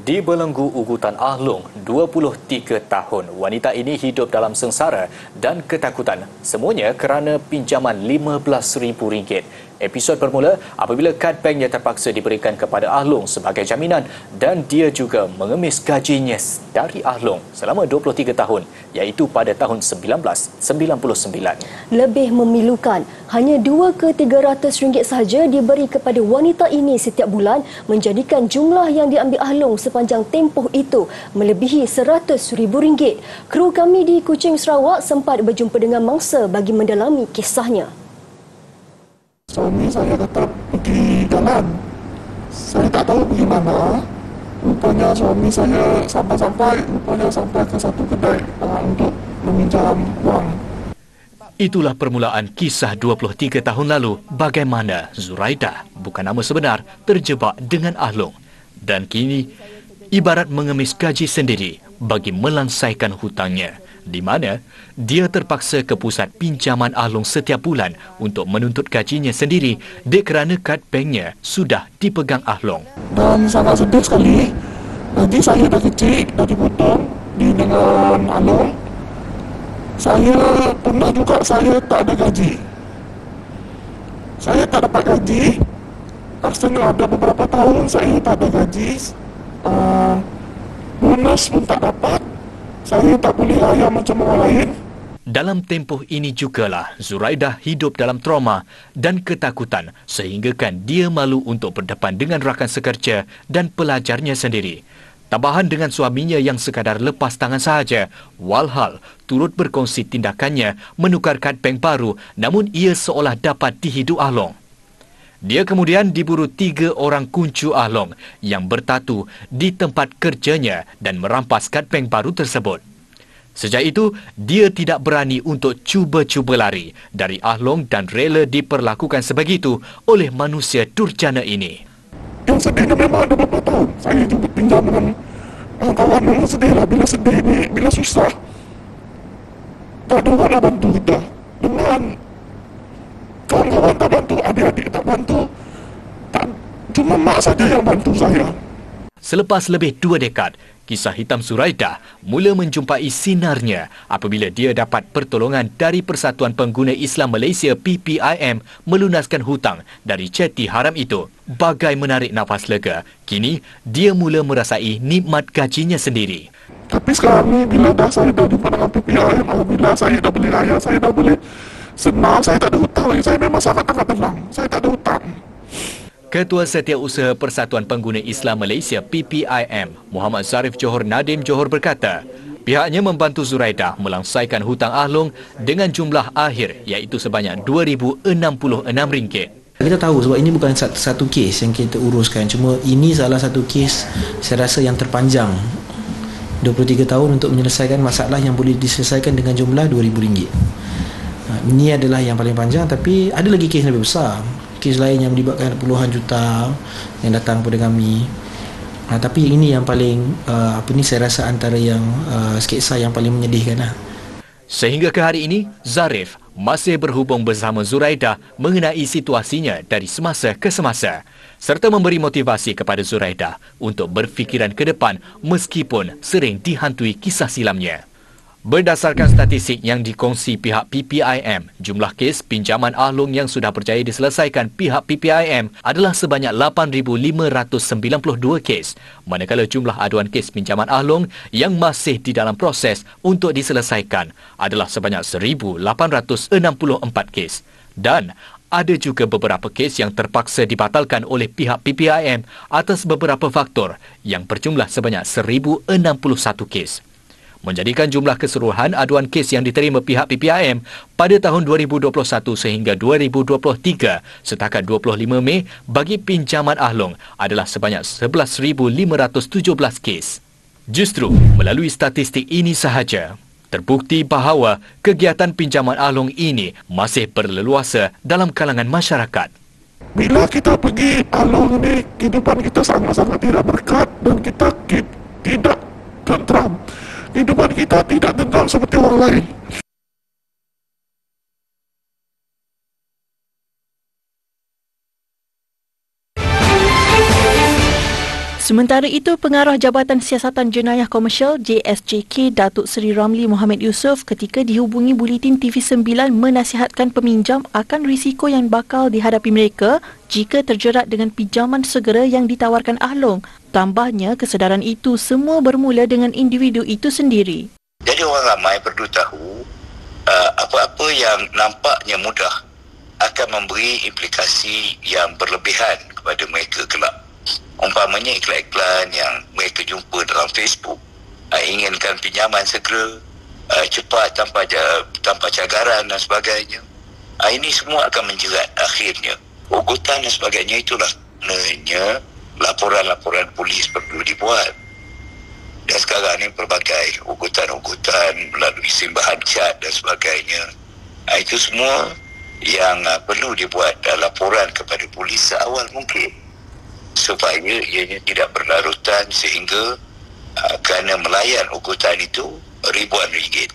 Di belenggu ugutan Ahlong, 23 tahun, wanita ini hidup dalam sengsara dan ketakutan. Semuanya kerana pinjaman RM15,000. Episod bermula apabila kad banknya terpaksa diberikan kepada Ahlong sebagai jaminan dan dia juga mengemis gajinya dari Ahlong selama 23 tahun, iaitu pada tahun 1999. Lebih memilukan, hanya RM2 ke RM300 sahaja diberi kepada wanita ini setiap bulan, menjadikan jumlah yang diambil Ahlong sepanjang tempoh itu melebihi RM100,000. Kru kami di Kuching, Sarawak sempat berjumpa dengan mangsa bagi mendalami kisahnya. Suami saya kata pergi jalan. Saya tak tahu pergi mana. Rupanya suami saya sampai ke satu kedai untuk meminjam wang. Itulah permulaan kisah 23 tahun lalu bagaimana Zuraidah, bukan nama sebenar, terjebak dengan Ahlong. Dan kini ibarat mengemis gaji sendiri bagi melansaikan hutangnya, di mana dia terpaksa ke pusat pinjaman Ahlong setiap bulan untuk menuntut gajinya sendiri kerana kad banknya sudah dipegang Ahlong. Dan sangat sedih sekali. Gaji saya dah kecil, dah dipotong dengan Ahlong. Saya pernah juga saya tak ada gaji. Saya tak dapat gaji. Asalnya ada beberapa tahun saya tak ada gaji. Bonus pun tak dapat. Saya tak boleh layan macam orang lain. Dalam tempoh ini jugalah Zuraidah hidup dalam trauma dan ketakutan sehinggakan dia malu untuk berdepan dengan rakan sekerja dan pelajarnya sendiri. Tambahan dengan suaminya yang sekadar lepas tangan sahaja, walhal turut berkongsi tindakannya menukar kad bank baru namun ia seolah dapat dihidu Ahlong. Dia kemudian diburu 3 orang kuncu Ahlong yang bertatu di tempat kerjanya dan merampas kad bank baru tersebut. Sejak itu, dia tidak berani untuk cuba-cuba lari dari Ahlong dan rela diperlakukan sebegitu oleh manusia durjana ini. Yang sedihnya memang ada beberapa tahun saya juga pinjam dengan kawan. Memang sedih lah bila sedih ni, bila susah tak ada orang nak bantu kita. Dengan kawan-kawan tak bantu, adik-adik tak bantu, tak, cuma mak saja yang bantu saya. Selepas lebih 2 dekad, kisah hitam Zuraidah mula menjumpai sinarnya apabila dia dapat pertolongan dari Persatuan Pengguna Islam Malaysia PPIM melunaskan hutang dari ceti haram itu. Bagai menarik nafas lega, kini dia mula merasai nikmat gajinya sendiri. Tapi sekarang ni bila dah saya dah jumpa dengan PPIM, alhamdulillah saya dah boleh raya, saya dah boleh senang, saya tak ada hutang. Saya memang sangat-sangat tenang, saya tak ada hutang. Ketua Setiausaha Persatuan Pengguna Islam Malaysia PPIM, Muhammad Zarif Johor Nadim Johor berkata, pihaknya membantu Zuraidah melansaikan hutang Ahlong dengan jumlah akhir iaitu sebanyak RM2,066. Kita tahu sebab ini bukan satu kes yang kita uruskan, cuma ini salah satu kes saya rasa yang terpanjang. 23 tahun untuk menyelesaikan masalah yang boleh diselesaikan dengan jumlah RM2,000. Ini adalah yang paling panjang, tapi ada lagi kes lebih besar. Kes lain yang melibatkan puluhan juta yang datang kepada kami. Tapi ini yang paling saya rasa antara yang sketsa yang paling menyedihkan lah. Sehingga ke hari ini, Zarif masih berhubung bersama Zuraidah mengenai situasinya dari semasa ke semasa serta memberi motivasi kepada Zuraidah untuk berfikiran ke depan meskipun sering dihantui kisah silamnya. Berdasarkan statistik yang dikongsi pihak PPIM, jumlah kes pinjaman Ahlong yang sudah berjaya diselesaikan pihak PPIM adalah sebanyak 8,592 kes, manakala jumlah aduan kes pinjaman Ahlong yang masih di dalam proses untuk diselesaikan adalah sebanyak 1,864 kes. Dan ada juga beberapa kes yang terpaksa dibatalkan oleh pihak PPIM atas beberapa faktor yang berjumlah sebanyak 1,061 kes. Menjadikan jumlah keseluruhan aduan kes yang diterima pihak PPIM pada tahun 2021 sehingga 2023 setakat 25 Mei bagi pinjaman Ahlong adalah sebanyak 11,517 kes. Justru melalui statistik ini sahaja, terbukti bahawa kegiatan pinjaman Ahlong ini masih berleluasa dalam kalangan masyarakat. Bila kita pergi Ahlong ini, kehidupan kita sangat-sangat tidak berkat dan kita tidak tentram. Kehidupan kita tidak tenang seperti orang lain. Sementara itu, Pengarah Jabatan Siasatan Jenayah Komersial JSJK Datuk Seri Ramli Mohamed Yusof ketika dihubungi Buletin TV9 menasihatkan peminjam akan risiko yang bakal dihadapi mereka jika terjerat dengan pinjaman segera yang ditawarkan Ahlong. Tambahnya, kesedaran itu semua bermula dengan individu itu sendiri. Jadi orang ramai perlu tahu apa-apa yang nampaknya mudah akan memberi implikasi yang berlebihan kepada mereka kelak. Umpamanya iklan-iklan yang mereka jumpa dalam Facebook, inginkan pinjaman segera, cepat tanpa cagaran dan sebagainya. Ini semua akan menjerat akhirnya. Ugutan dan sebagainya itulah sebenarnya laporan-laporan polis perlu dibuat. Dan sekarang ni pelbagai ugutan-ugutan melalui simbahan cat dan sebagainya. Itu semua yang perlu dibuat laporan kepada polis seawal mungkin, supaya ianya tidak berlarutan sehingga kerana melayan ugutan itu ribuan ringgit.